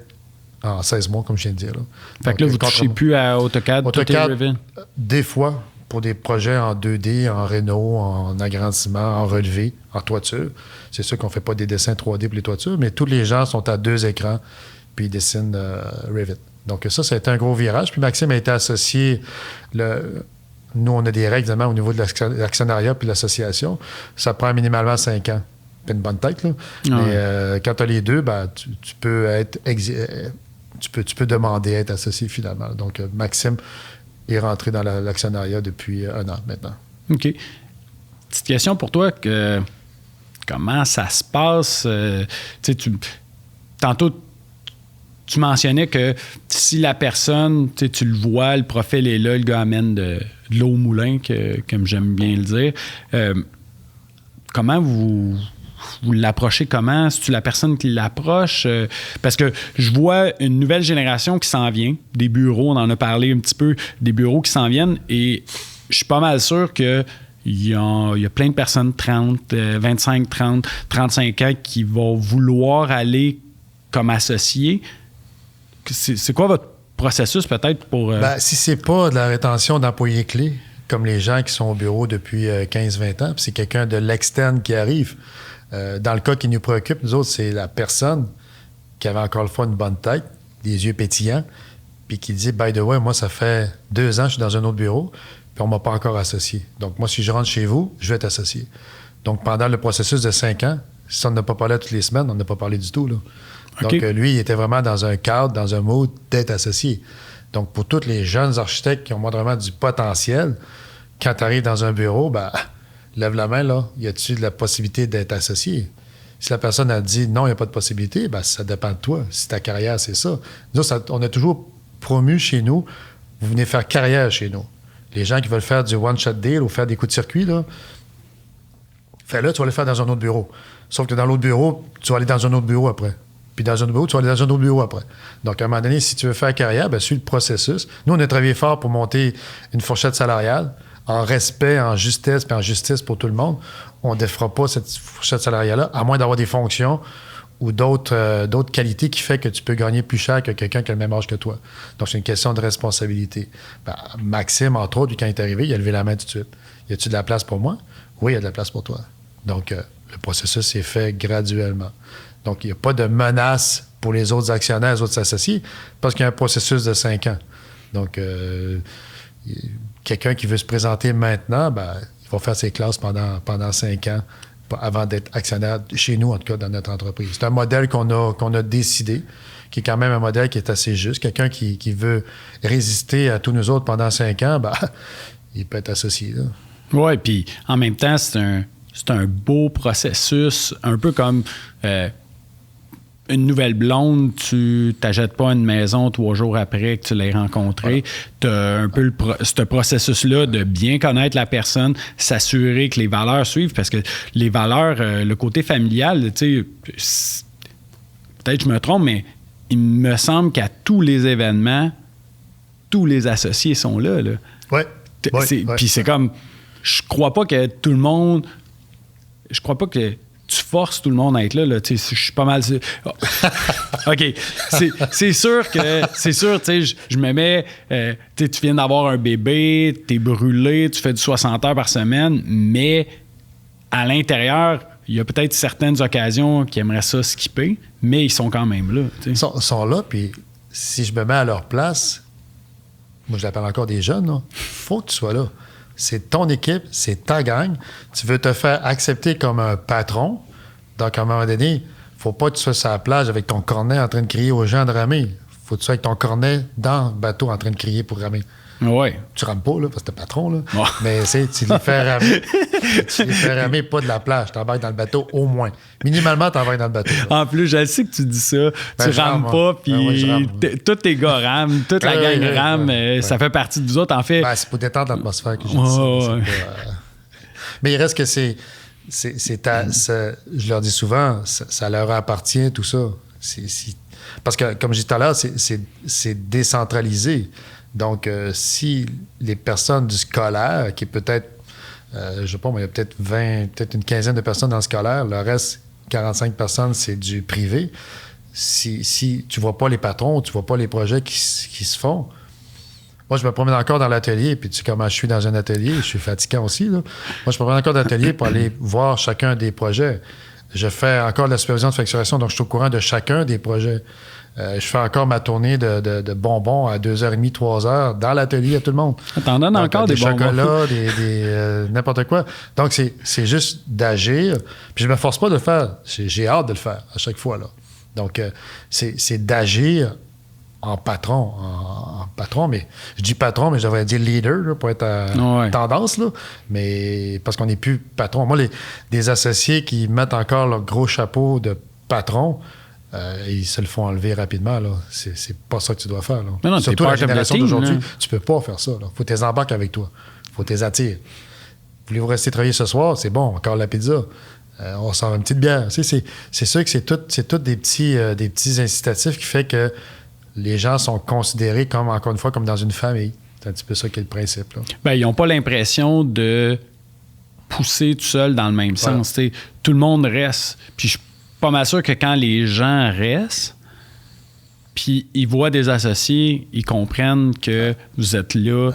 en 16 mois, comme je viens de dire. Là. Fait que là, vous ne touchez plus à AutoCAD, AutoCAD, tout est Revit? Des fois, pour des projets en 2D, en réno, en agrandissement, en relevé, en toiture. C'est sûr qu'on ne fait pas des dessins 3D pour les toitures, mais tous les gens sont à 2 écrans puis ils dessinent Revit. Donc ça a été un gros virage. Puis Maxime a été associé. Nous, on a des règles, évidemment, au niveau de l'actionnariat puis de l'association. Ça prend minimalement 5 ans. Puis une bonne tête, là. Mais quand tu as les deux, ben, tu peux être... Tu peux demander à être associé, finalement. Donc, Maxime est rentré dans l'actionnariat depuis 1 an, maintenant. OK. Petite question pour toi. Comment ça se passe? Tantôt, tu mentionnais que si la personne, tu le vois, le profil est là, le gars amène de l'eau au moulin, comme j'aime bien le dire. Comment vous l'approchez? Comment? C'est-tu la personne qui l'approche? Parce que je vois une nouvelle génération qui s'en vient, des bureaux, on en a parlé un petit peu, des bureaux qui s'en viennent, et je suis pas mal sûr que il y a plein de personnes 30, 25, 30, 35 ans qui vont vouloir aller comme associés. C'est quoi votre processus peut-être pour... si c'est pas de la rétention d'employés clés, comme les gens qui sont au bureau depuis 15-20 ans, puis c'est quelqu'un de l'externe qui arrive. Dans le cas qui nous préoccupe, nous autres, c'est la personne qui avait encore une fois une bonne tête, des yeux pétillants, puis qui dit « By the way, moi, ça fait 2 ans que je suis dans un autre bureau, puis on ne m'a pas encore associé. Donc, moi, si je rentre chez vous, je vais être associé. » Donc, pendant le processus de 5 ans, si on n'a pas parlé toutes les semaines, on n'a pas parlé du tout, là. Donc, lui, il était vraiment dans un cadre, dans un mode d'être associé. Donc, pour tous les jeunes architectes qui ont vraiment du potentiel, quand tu arrives dans un bureau, lève la main, là, y a-t-il de la possibilité d'être associé? Si la personne a dit non, il n'y a pas de possibilité, ça dépend de toi. Si ta carrière, c'est ça. Nous, on a toujours promu chez nous, vous venez faire carrière chez nous. Les gens qui veulent faire du one-shot deal ou faire des coups de circuit, là, fais-le, tu vas le faire dans un autre bureau. Sauf que dans l'autre bureau, tu vas aller dans un autre bureau après. Puis dans un autre bureau, tu vas aller dans un autre bureau après. Donc, à un moment donné, si tu veux faire carrière, suis le processus. Nous, on a travaillé fort pour monter une fourchette salariale en respect, en justesse, puis en justice pour tout le monde. On ne défera pas cette fourchette salariale-là, à moins d'avoir des fonctions ou d'autres qualités qui fait que tu peux gagner plus cher que quelqu'un qui a le même âge que toi. Donc, c'est une question de responsabilité. Maxime, entre autres, quand il est arrivé, il a levé la main tout de suite. Y a-tu de la place pour moi? Oui, il y a de la place pour toi. Donc, le processus s'est fait graduellement. Donc, il n'y a pas de menace pour les autres actionnaires, les autres associés, parce qu'il y a un processus de 5 ans. Donc, quelqu'un qui veut se présenter maintenant, il va faire ses classes pendant 5 ans avant d'être actionnaire chez nous, en tout cas, dans notre entreprise. C'est un modèle qu'on a décidé, qui est quand même un modèle qui est assez juste. Quelqu'un qui veut résister à tous nous autres pendant 5 ans, il peut être associé. Oui, puis en même temps, c'est un beau processus, un peu comme une nouvelle blonde, tu t'achètes pas une maison 3 jours après que tu l'aies rencontrée. Tu as un peu ce processus-là de bien connaître la personne, s'assurer que les valeurs suivent, parce que les valeurs, le côté familial, tu sais, peut-être que je me trompe, mais il me semble qu'à tous les événements, tous les associés sont là. Oui. Puis c'est comme, je crois pas que tout le monde... Je crois pas que tu forces tout le monde à être là. Je suis pas mal... OK. C'est sûr, tu sais, je me mets... tu viens d'avoir un bébé, t'es brûlé, tu fais du 60 heures par semaine, mais à l'intérieur, il y a peut-être certaines occasions qui aimeraient ça skipper, mais ils sont quand même là. Ils sont là, puis si je me mets à leur place, moi je l'appelle encore des jeunes, il faut que tu sois là. C'est ton équipe, c'est ta gang. Tu veux te faire accepter comme un patron. Donc, à un moment donné, il ne faut pas que tu sois sur la plage avec ton cornet en train de crier aux gens de ramer. Il faut que tu sois avec ton cornet dans le bateau en train de crier pour ramer. Oui. Tu rames pas, là, parce que t'es patron, là. Ouais. Mais tu les fais ramer. Tu les fais ramer pas de la plage. T'embarques dans le bateau au moins. Minimalement, t'embarques dans le bateau. Là. En plus, je sais que tu dis ça. Tu rames pas, puis tous tes gars rament, toute la gang rame. Ça fait partie de vous autres, en fait. C'est pour détendre l'atmosphère que j'ai dit ça. Pas, Mais il reste que je leur dis souvent, ça leur appartient, tout ça. Parce que, comme je disais tout à l'heure, c'est décentralisé. Donc, si les personnes du scolaire, qui est peut-être, je sais pas, mais il y a peut-être une quinzaine de personnes dans le scolaire, le reste, 45 personnes, c'est du privé. Si tu vois pas les patrons, tu vois pas les projets qui se font. Moi, je me promène encore dans l'atelier, puis tu sais comment je suis dans un atelier, je suis fatigant aussi, là. Moi, je me promène encore dans l'atelier pour aller voir chacun des projets. Je fais encore de la supervision de facturation, donc je suis au courant de chacun des projets. Je fais encore ma tournée de bonbons à 2h30, 3h dans l'atelier à tout le monde. T'en donnes donc, encore des bonbons. Des chocolats, n'importe quoi. Donc, c'est juste d'agir. Puis je me force pas de le faire. J'ai hâte de le faire à chaque fois, là. Donc, c'est d'agir en patron. En patron, mais je dis patron, mais je devrais dire leader, là, pour être à tendance, là. Mais parce qu'on n'est plus patron. Moi, des associés qui mettent encore leur gros chapeau de patron, ils se le font enlever rapidement, là. C'est pas ça que tu dois faire, là. Non, surtout la génération d'aujourd'hui, tu peux pas faire ça, là. Faut que tu les embarques avec toi. Faut que tu les attires. Voulez-vous rester travailler ce soir? C'est bon, encore la pizza. On sort une petite bière. Tu sais, c'est sûr que c'est tout des petits incitatifs qui fait que les gens sont considérés comme, encore une fois, comme dans une famille. C'est un petit peu ça qui est le principe, là. Ben, ils n'ont pas l'impression de pousser tout seul dans le même sens. T'sais. Tout le monde reste. Puis je suis pas mal sûr que quand les gens restent, puis ils voient des associés, ils comprennent que vous êtes là,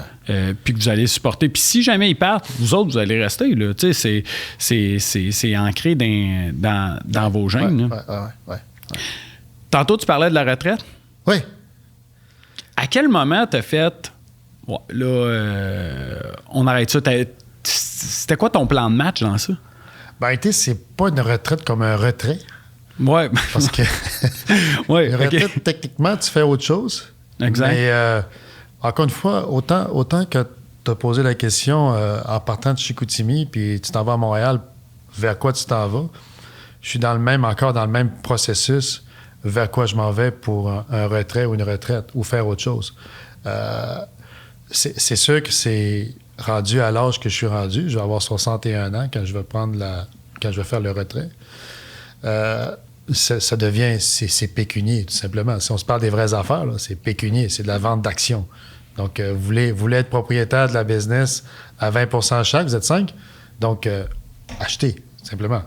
puis que vous allez supporter. Puis si jamais ils partent, vous autres, vous allez rester, là. Tu sais, c'est ancré dans vos gènes. Ouais. Tantôt, tu parlais de la retraite. Oui. À quel moment t'as fait... Ouais, là, on arrête ça. C'était quoi ton plan de match dans ça? Ben, écoutez, c'est pas une retraite comme un retrait. Ouais. Parce que ouais, une retraite, techniquement, tu fais autre chose. Exact. Mais encore une fois, autant que tu as posé la question en partant de Chicoutimi, puis tu t'en vas à Montréal, vers quoi tu t'en vas? Je suis encore dans le même processus vers quoi je m'en vais pour un retrait ou une retraite, ou faire autre chose. C'est sûr que c'est rendu à l'âge que je suis rendu. Je vais avoir 61 ans quand je vais faire le retrait. Ça devient, c'est pécunier, tout simplement. Si on se parle des vraies affaires, là, c'est pécunier, c'est de la vente d'actions. Donc, vous voulez être propriétaire de la business à 20% chaque, vous êtes 5. Donc, achetez, simplement.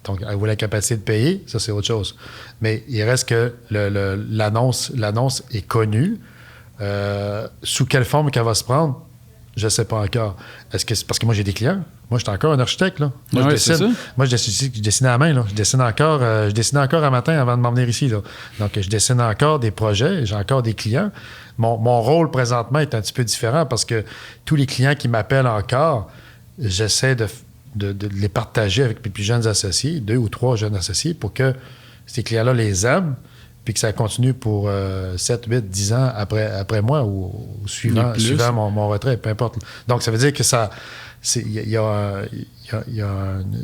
Donc, avez-vous la capacité de payer? Ça, c'est autre chose. Mais il reste que l'annonce est connue. Sous quelle forme qu'elle va se prendre? Je ne sais pas encore. Est-ce que c'est parce que moi, j'ai des clients? Moi, je suis encore un architecte, là. Moi, je dessine. Moi, je dessine à la main, là. Je dessinais encore un matin avant de m'en venir ici, là. Donc, je dessine encore des projets. J'ai encore des clients. Mon rôle, présentement, est un petit peu différent parce que tous les clients qui m'appellent encore, j'essaie de les partager avec mes plus jeunes associés, 2 ou 3 jeunes associés, pour que ces clients-là les aiment, puis que ça continue pour 7, 8, 10 ans après moi ou suivant mon retrait, peu importe. Donc, ça veut dire que il y a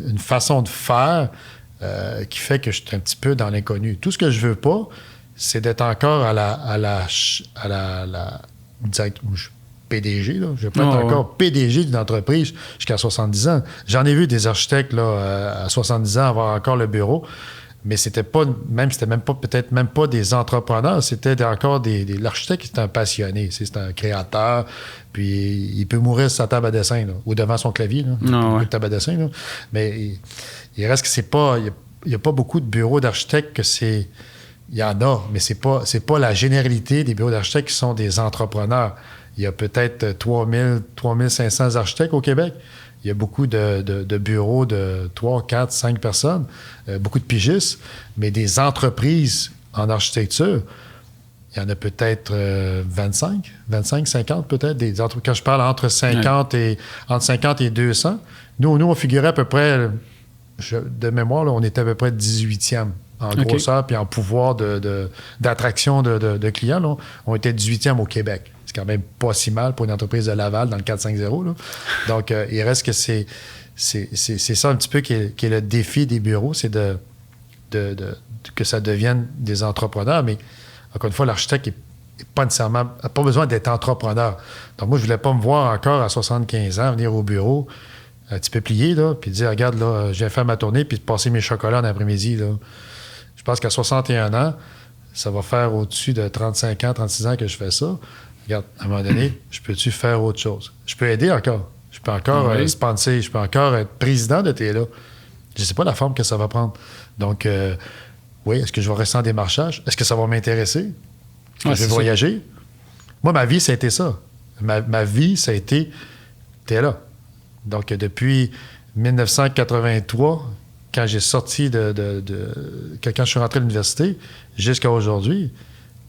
une façon de faire qui fait que je suis un petit peu dans l'inconnu. Tout ce que je veux pas, c'est d'être encore à la PDG, là. Je ne vais pas être encore PDG d'une entreprise jusqu'à 70 ans. J'en ai vu des architectes là, à 70 ans avoir encore le bureau, mais c'était peut-être même pas des entrepreneurs, c'était encore l'architecte qui est un passionné, c'est un créateur, puis il peut mourir sur sa table à dessin, là, ou devant son clavier, là, une table à dessin, là. Mais il reste que c'est pas, il n'y a pas beaucoup de bureaux d'architectes que c'est. Il y en a, mais c'est pas la généralité des bureaux d'architectes qui sont des entrepreneurs. Il y a peut-être 3500 architectes au Québec. Il y a beaucoup de bureaux de 3, 4, 5 personnes, beaucoup de pigistes, mais des entreprises en architecture, il y en a peut-être 25, 50 peut-être. Quand je parle entre 50 et 200, nous, on figurait à peu près, de mémoire, là, on était à peu près 18e en grosseur puis en pouvoir d'attraction de clients. Là. On était 18e au Québec. C'est quand même pas si mal pour une entreprise de Laval dans le 450. Là. Donc, il reste que c'est ça un petit peu qui est le défi des bureaux, c'est que ça devienne des entrepreneurs. Mais encore une fois, l'architecte n'a pas besoin d'être entrepreneur. Donc, moi, je ne voulais pas me voir encore à 75 ans venir au bureau, un petit peu plié, là, puis dire, regarde, là, je viens faire ma tournée, puis passer mes chocolats en après-midi. Là. Je pense qu'à 61 ans, ça va faire au-dessus de 35 ans, 36 ans que je fais ça. Regarde, à un moment donné, je peux-tu faire autre chose? Je peux aider encore. Je peux encore sponsor, je peux encore être président de TLA. Je ne sais pas la forme que ça va prendre. Donc, oui, est-ce que je vais rester en démarchage? Est-ce que ça va m'intéresser? Est-ce que je vais voyager? Moi, ma vie, ça a été ça. Ma vie, ça a été TLA. Donc, depuis 1983, quand j'ai sorti quand je suis rentré à l'université, jusqu'à aujourd'hui,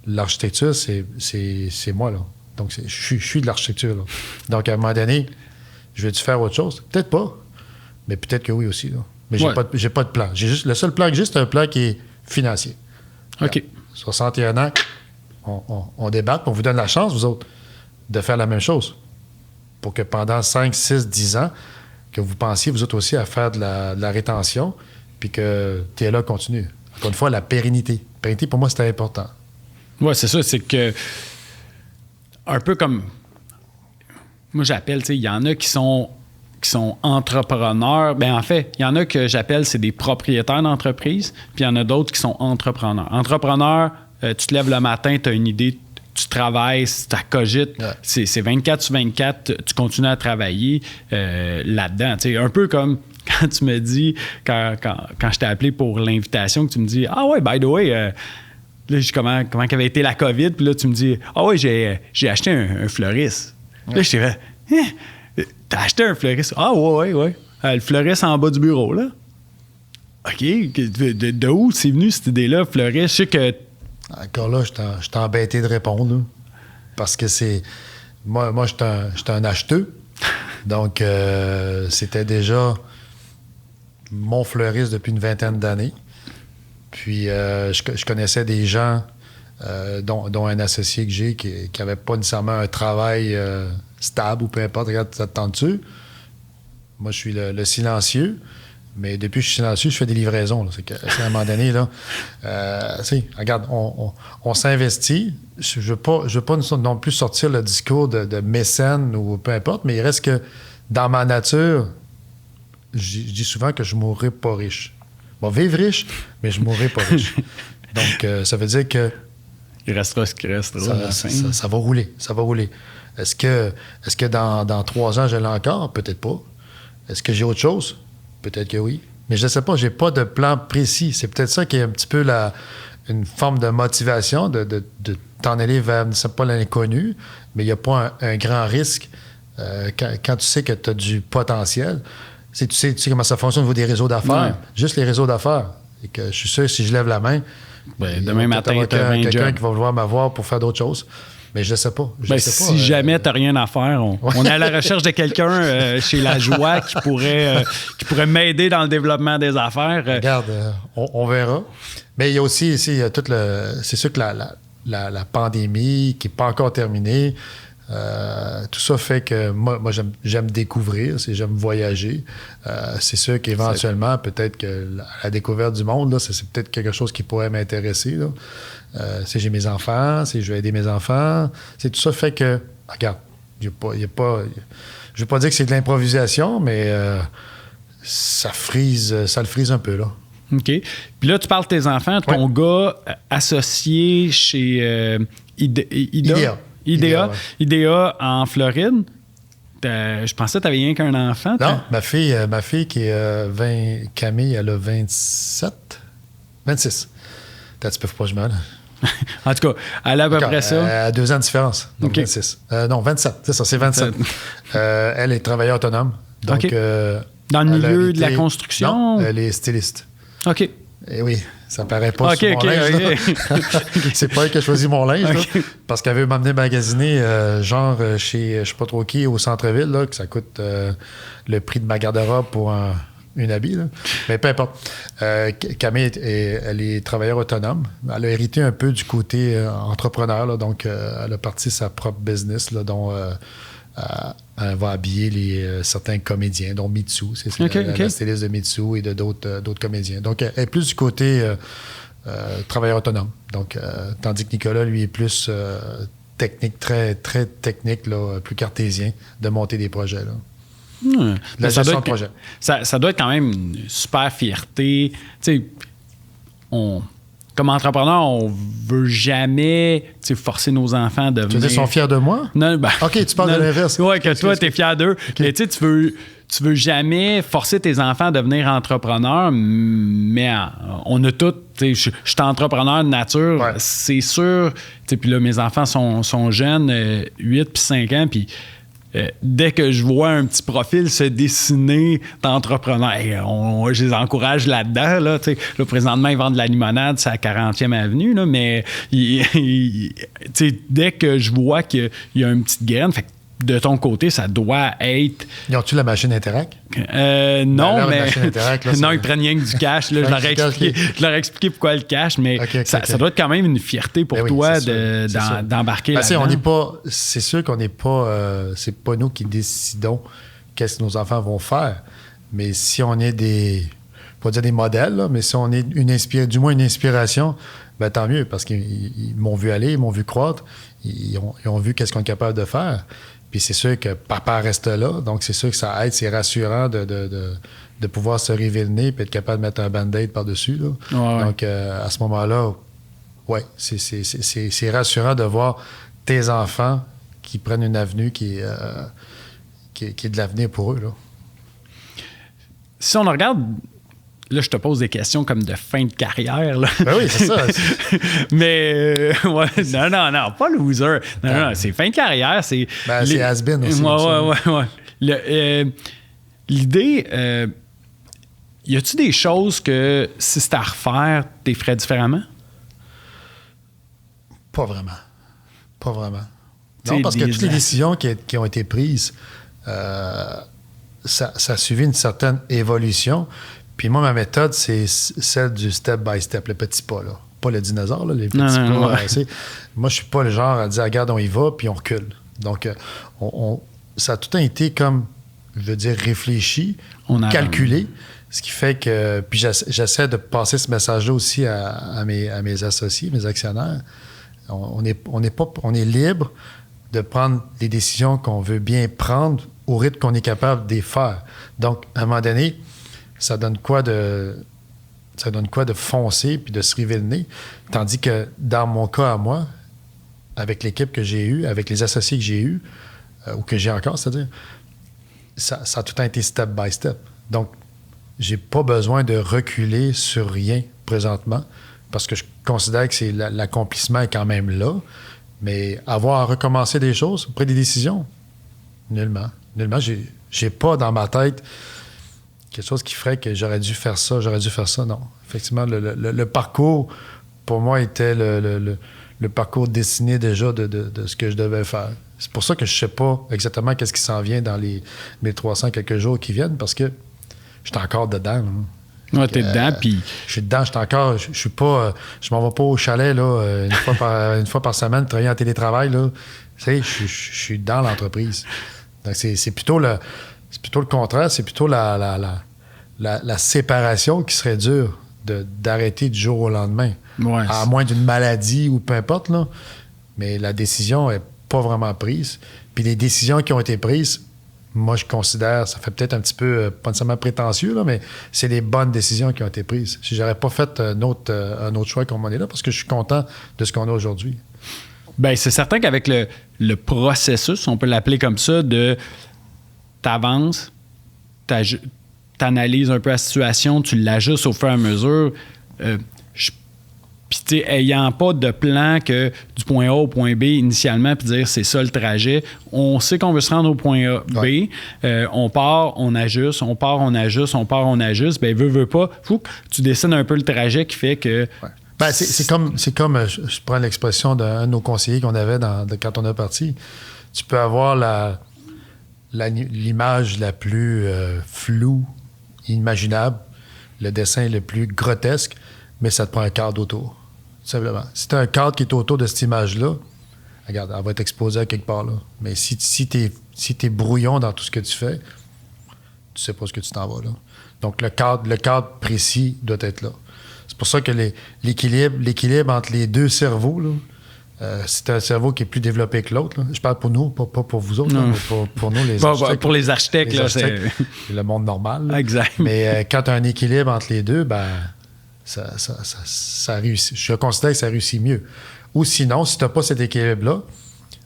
l'architecture, c'est moi, là. Donc, je suis de l'architecture, là. Donc, à un moment donné, je vais-tu faire autre chose? Peut-être pas, mais peut-être que oui aussi, là. Mais j'ai pas de plan. Le seul plan que j'ai, c'est un plan qui est financier. OK. Regarde, 61 ans, on débatte, on vous donne la chance, vous autres, de faire la même chose. Pour que pendant 5, 6, 10 ans, que vous pensiez, vous autres aussi, à faire de la rétention, puis que TLA continue. Encore une fois, la pérennité. La pérennité, pour moi, c'était important. Oui, c'est ça. C'est que, un peu comme, moi, j'appelle, tu sais, il y en a qui sont entrepreneurs. Bien, en fait, il y en a que j'appelle, c'est des propriétaires d'entreprise, puis il y en a d'autres qui sont entrepreneurs. Entrepreneur, tu te lèves le matin, tu as une idée, tu travailles, tu cogites, c'est 24 sur 24, tu continues à travailler là-dedans. Tu sais, un peu comme quand tu me dis, quand je t'ai appelé pour l'invitation, que tu me dis « Ah ouais, by the way, là, comment avait été la COVID? » Puis là, tu me dis « Ah ouais, j'ai acheté un fleuriste. » Là, je t'ai fait « T'as acheté un fleuriste? »« Ah ouais. Le fleuriste en bas du bureau, là. » OK, de où c'est venu cette idée-là, fleuriste? Je sais que... Encore là, je t'ai embêté de répondre, là, parce que c'est... Moi, j'étais un acheteux. Donc, c'était déjà mon fleuriste depuis une vingtaine d'années. Puis, je connaissais des gens, dont un associé que j'ai, qui n'avait pas nécessairement un travail stable ou peu importe. Regarde, ça te tente-tu? Moi, je suis le silencieux. Mais depuis que je suis silencieux, je fais des livraisons. Là. C'est à un moment donné, là, regarde, on s'investit. Je veux pas non plus sortir le discours de mécène ou peu importe, mais il reste que dans ma nature, je dis souvent que je mourrai pas riche. Bon, vivre riche, mais je mourrai pas riche. Donc, ça veut dire que... Il restera ce qui restera. Ça va rouler. Ça va rouler. Est-ce que dans 3 ans, je l'ai encore? Peut-être pas. Est-ce que j'ai autre chose? Peut-être que oui. Mais je ne sais pas, j'ai pas de plan précis. C'est peut-être ça qui est un petit peu une forme de motivation de t'en aller vers, c'est pas l'inconnu, mais il n'y a pas un grand risque quand tu sais que tu as du potentiel. Tu sais comment ça fonctionne au niveau des réseaux d'affaires. Ouais. Juste les réseaux d'affaires. Et que je suis sûr, si je lève la main, demain matin, tu as quelqu'un qui va vouloir m'avoir pour faire d'autres choses. Mais je ne sais pas. Si jamais tu n'as rien à faire, on est à la recherche de quelqu'un chez La Joie qui pourrait m'aider dans le développement des affaires. Regarde, on verra. Mais il y a aussi ici c'est sûr que la pandémie qui n'est pas encore terminée, tout ça fait que moi j'aime découvrir, j'aime voyager. C'est sûr qu'éventuellement, peut-être que la découverte du monde, là, c'est peut-être quelque chose qui pourrait m'intéresser. Là. Si j'ai mes enfants, si je vais aider mes enfants, c'est tout ça fait que, regarde, je ne veux pas dire que c'est de l'improvisation, mais ça le frise un peu, là. OK. Puis là, tu parles de tes enfants, ton gars associé chez IDEA en Floride. Je pensais que tu n'avais rien qu'un enfant. Non, ma fille qui est Camille, elle a 26. Peut-être un petit peu pas je mal. En tout cas, elle a à peu près ça. Elle a 2 ans de différence. Donc okay. 26. Non, 27. C'est ça, c'est 27. Elle est travailleuse autonome. Donc, okay. Dans le milieu de la construction? Non, elle est styliste. OK. Et oui. Ça paraît pas OK, sur mon OK, linge. là. OK. C'est pas elle qui a choisi mon linge, là, OK. parce qu'elle veut m'amener magasiner, chez, je sais pas trop qui, au centre-ville, là, que ça coûte le prix de ma garde-robe pour une habit. Là. Mais peu importe. Camille, elle est travailleur autonome. Elle a hérité un peu du côté entrepreneur, là, donc elle a parti sa propre business, là, dont elle va habiller certains comédiens, dont Mitsu. C'est la styliste de Mitsu et de d'autres comédiens. Donc, elle est plus du côté travailleur autonome. Donc, tandis que Nicolas, lui, est plus technique, très, très technique, là, plus cartésien, de monter des projets. Là. La gestion de projet. Ça doit être quand même une super fierté. Tu sais, comme entrepreneur, on veut jamais forcer nos enfants à devenir... Tu veux dire, ils sont fiers de moi? Non, ben, OK, tu parles de l'inverse. Oui, que toi, tu es fier d'eux. Okay. Mais tu sais, tu veux jamais forcer tes enfants à devenir entrepreneurs, mais on a tous... Je suis entrepreneur de nature, ouais. C'est sûr. Puis là, mes enfants sont jeunes, 8 puis 5 ans, puis... dès que je vois un petit profil se dessiner d'entrepreneur, je les encourage là-dedans. Là, là, présentement, ils vendent de la limonade, c'est à 40e Avenue, là, mais dès que je vois qu'il y a une petite graine, fait que de ton côté, ça doit être... Ils ont-tu la machine Interact? Non, mais... Interact, là, non, ils prennent rien que du cash. Là, je leur ai expliqué pourquoi le cash, mais ça doit être quand même une fierté pour toi d'embarquer là-dedans. On n'est pas... C'est sûr qu'on n'est pas... c'est pas nous qui décidons qu'est-ce que nos enfants vont faire. Mais si on est des... Pas dire des modèles, là, mais si on est du moins une inspiration, ben tant mieux, parce qu'ils m'ont vu aller, ils m'ont vu croître, ils ont vu qu'est-ce qu'on est capable de faire. Puis c'est sûr que papa reste là, donc c'est sûr que ça aide, c'est rassurant de pouvoir se river le nez et être capable de mettre un band-aid par-dessus. Là. Ouais. Donc à ce moment-là, ouais, c'est rassurant de voir tes enfants qui prennent une avenue qui est de l'avenir pour eux. Là. Si on regarde... Là, je te pose des questions comme de fin de carrière. Là. Ben oui, c'est ça. Mais, ouais, non, pas loser. Non, c'est fin de carrière. C'est has-been aussi. Ouais. L'idée, y a-tu des choses que, si c'était à refaire, tu ferais différemment? Pas vraiment. Non, parce que toutes les décisions qui ont été prises, ça a suivi une certaine évolution. Puis moi, ma méthode, c'est celle du step-by-step, le petit pas, là. Pas le dinosaure, là, les petits pas. Ouais. Moi, je suis pas le genre à dire, regarde, on y va, puis on recule. Donc, ça a tout été comme, je veux dire, réfléchi, calculé, ce qui fait que... Puis j'essaie de passer ce message-là aussi à mes associés, mes actionnaires. On est libre de prendre les décisions qu'on veut bien prendre au rythme qu'on est capable de les faire. Donc, à un moment donné... Ça donne quoi de foncer puis de se river le nez. Tandis que dans mon cas à moi, avec l'équipe que j'ai eue, avec les associés que j'ai eus, ou que j'ai encore, c'est-à-dire, ça a tout été step by step. Donc, j'ai pas besoin de reculer sur rien présentement parce que je considère que l'accomplissement est quand même là. Mais avoir à recommencer des choses, prendre des décisions, nullement. J'ai pas dans ma tête quelque chose qui ferait que j'aurais dû faire ça, non. Effectivement, le parcours, pour moi, était le parcours dessiné déjà de ce que je devais faire. C'est pour ça que je ne sais pas exactement qu'est-ce qui s'en vient dans les 1300 quelques jours qui viennent, parce que je suis encore dedans. Ouais, t'es dedans, puis... Je suis dedans, je suis pas... je m'en vais pas au chalet, là, une fois par semaine, travailler en télétravail, là. Tu sais, je suis dans l'entreprise. Donc, c'est plutôt le contraire, c'est plutôt la séparation qui serait dure d'arrêter du jour au lendemain. Ouais, à moins d'une maladie ou peu importe, là. Mais la décision n'est pas vraiment prise. Puis les décisions qui ont été prises, moi, je considère, ça fait peut-être un petit peu, pas nécessairement prétentieux, là, mais c'est les bonnes décisions qui ont été prises. Si j'aurais pas fait un autre choix comme on est là, parce que je suis content de ce qu'on a aujourd'hui. Bien, c'est certain qu'avec le processus, on peut l'appeler comme ça, de t'avances, t'analyses un peu la situation, tu l'ajustes au fur et à mesure. Puis, tu sais, ayant pas de plan que du point A au point B initialement, puis dire c'est ça le trajet, on sait qu'on veut se rendre au point A, B, on part, on ajuste, on part, on ajuste, on part, on ajuste. Bien, veut pas, faut que tu dessines un peu le trajet qui fait que... Ouais. Ben, c'est comme je prends l'expression d'un de nos conseillers qu'on avait quand on est parti. Tu peux avoir l'image la plus floue, inimaginable, le dessin le plus grotesque, mais ça te prend un cadre autour. Simplement. Si tu as un cadre qui est autour de cette image-là, regarde, elle va être exposée à quelque part là. Mais si tu es brouillon dans tout ce que tu fais, tu sais pas ce que tu t'en vas là. Donc le cadre précis doit être là. C'est pour ça que l'équilibre entre les deux cerveaux, là, c'est un cerveau qui est plus développé que l'autre. Là. Je parle pour nous, pas pour vous autres, là, mais pour nous, les architectes. Pour les architectes, là, c'est le monde normal. Là. Exact. Mais quand tu as un équilibre entre les deux, ben ça réussit. Je considère que ça réussit mieux. Ou sinon, si tu n'as pas cet équilibre-là,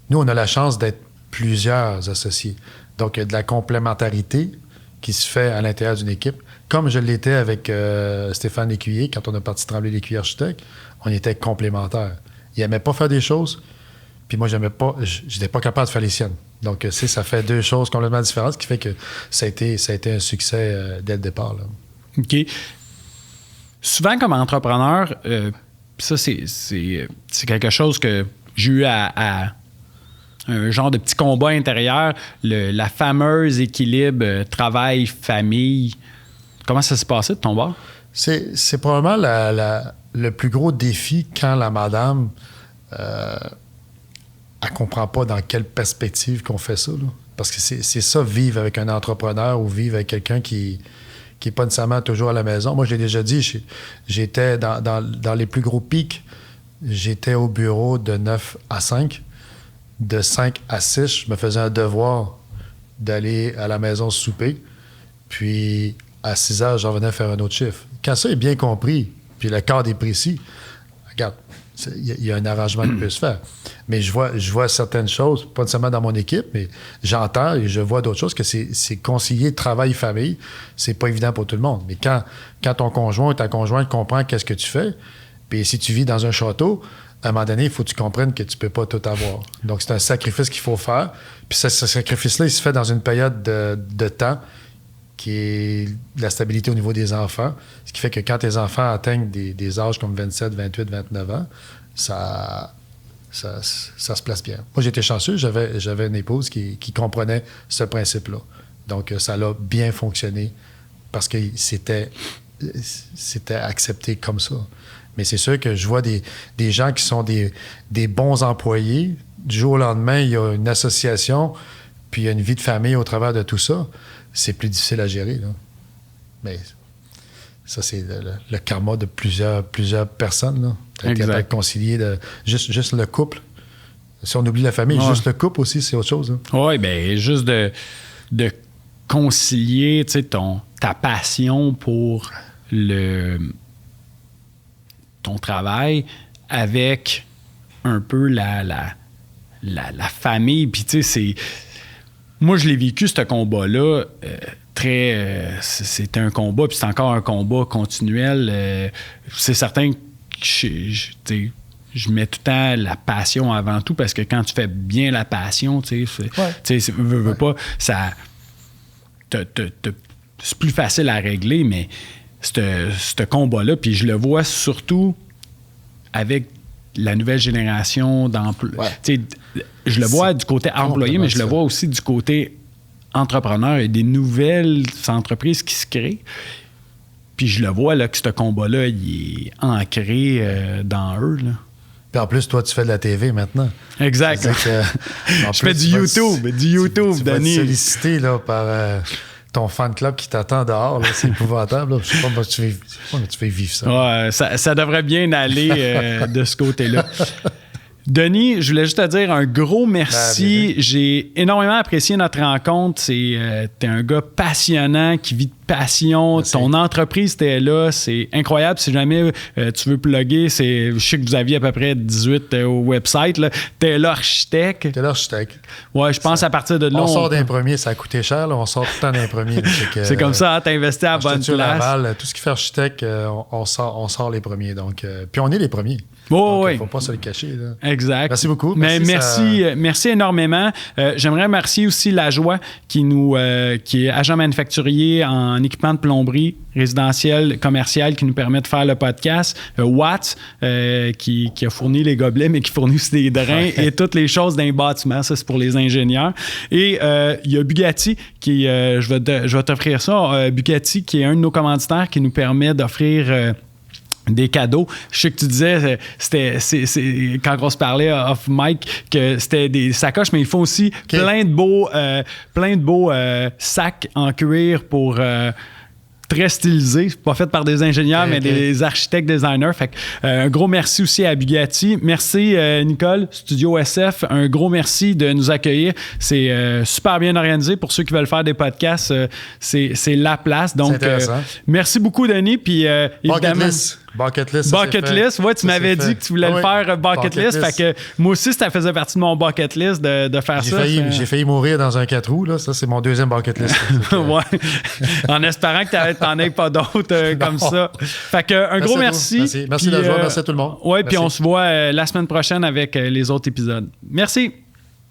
nous, on a la chance d'être plusieurs associés. Donc, il y a de la complémentarité qui se fait à l'intérieur d'une équipe. Comme je l'étais avec Stéphane Lécuyer, quand on a parti Tremblay Lécuyer Architecte, on était complémentaires. Il n'aimait pas faire des choses, puis moi, j'étais pas capable de faire les siennes. Donc, ça fait deux choses complètement différentes, ce qui fait que ça a été un succès dès le départ. Là. OK. Souvent, comme entrepreneur, ça, c'est quelque chose que j'ai eu à un genre de petit combat intérieur, la fameuse équilibre travail-famille. Comment ça s'est passé de ton bord? C'est probablement le plus gros défi quand la madame elle comprend pas dans quelle perspective qu'on fait ça. Là. Parce que c'est ça, vivre avec un entrepreneur ou vivre avec quelqu'un qui n'est pas nécessairement toujours à la maison. Moi, je l'ai déjà dit, j'étais dans les plus gros pics, j'étais au bureau de 9 à 5. De 5 à 6, je me faisais un devoir d'aller à la maison souper. Puis, à 6 heures, j'en venais faire un autre chiffre. Quand ça est bien compris, puis le cadre est précis, regarde, il y a un arrangement qui peut se faire. Mais je vois certaines choses, pas nécessairement dans mon équipe, mais j'entends et je vois d'autres choses que c'est concilier travail-famille, c'est pas évident pour tout le monde. Mais quand ton conjoint ou ta conjointe comprend qu'est-ce que tu fais, puis si tu vis dans un château, à un moment donné, il faut que tu comprennes que tu peux pas tout avoir. Donc, c'est un sacrifice qu'il faut faire. Puis ce sacrifice-là, il se fait dans une période de temps qui est la stabilité au niveau des enfants. Ce qui fait que quand tes enfants atteignent des âges comme 27, 28, 29 ans, ça se place bien. Moi, j'étais chanceux. J'avais une épouse qui comprenait ce principe-là. Donc, ça a bien fonctionné parce que c'était accepté comme ça. Mais c'est sûr que je vois des gens qui sont des bons employés. Du jour au lendemain, il y a une association, puis il y a une vie de famille au travers de tout ça. C'est plus difficile à gérer. Là. Mais ça, c'est le karma de plusieurs personnes. Là. Exact. Être concilié juste le couple. Si on oublie la famille, juste le couple aussi, c'est autre chose. Hein. Oui, bien, juste de concilier ta passion pour ton travail avec un peu la famille. Puis, tu sais, moi, je l'ai vécu, ce combat-là, c'était un combat, puis c'est encore un combat continuel. C'est certain que je mets tout le temps la passion avant tout, parce que quand tu fais bien la passion, tu sais, veux pas, ça... c'est plus facile à régler, mais ce combat-là, puis je le vois surtout avec la nouvelle génération d'employés. Ouais. Je le vois du côté employé, mais je le vois aussi du côté entrepreneur. Il y a des nouvelles entreprises qui se créent. Puis je le vois là, que ce combat-là, il est ancré dans eux. Là. Puis en plus, toi, tu fais de la TV maintenant. Exact. Je fais du YouTube, tu vas être sollicité là, par ton fan club qui t'attend dehors. Là, c'est épouvantable. Là. Je sais pas comment tu fais vivre ça. Ouais, ça devrait bien aller de ce côté-là. Denis, je voulais juste te dire un gros merci. J'ai énormément apprécié notre rencontre. T'es un gars passionnant qui vit de passion. Merci. Ton entreprise était là. C'est incroyable. Si jamais tu veux plugger, je sais que vous aviez à peu près 18 au website. T'es l'architecte. T'es l'architecte. Ouais, je pense à partir de là. On sort d'un premier, ça a coûté cher. Là, on sort tout le temps d'un premier. C'est comme ça, hein, t'as investi à la bonne place. Laval, tout ce qui fait architecte, on sort les premiers. Donc, puis on est les premiers. Oh, donc, il ne faut pas se le cacher. Là. Exact. Merci beaucoup. Merci énormément. J'aimerais remercier aussi La Joie qui est agent manufacturier en équipement de plomberie résidentiel, commercial, qui nous permet de faire le podcast. Watts, qui a fourni les gobelets, mais qui fournit aussi des drains et toutes les choses d'un bâtiment. Ça, c'est pour les ingénieurs. Et il y a Bugatti qui, je vais t'offrir ça, Bugatti qui est un de nos commanditaires qui nous permet d'offrir des cadeaux. Je sais que tu disais, c'est quand on se parlait off mic, que c'était des sacoches, mais il faut aussi plein de beaux sacs en cuir pour très stylisés. Pas fait par des ingénieurs, mais des architectes, designers. Fait que, un gros merci aussi à Bugatti. Merci, Nicole, Studio SF. Un gros merci de nous accueillir. C'est super bien organisé. Pour ceux qui veulent faire des podcasts, c'est la place. Donc, merci beaucoup, Denis. Puis, évidemment... Bucket list. Ouais, tu m'avais dit que tu voulais le faire bucket list. Fait que moi aussi, ça faisait partie de mon bucket list de faire ça. J'ai failli mourir dans un 4 roues. Là. Ça, c'est mon deuxième bucket list. Ouais. En espérant que t'en aies pas d'autres comme ça. Fait que un gros merci. Merci de la joie. Merci à tout le monde. Ouais, puis on se voit la semaine prochaine avec les autres épisodes. Merci.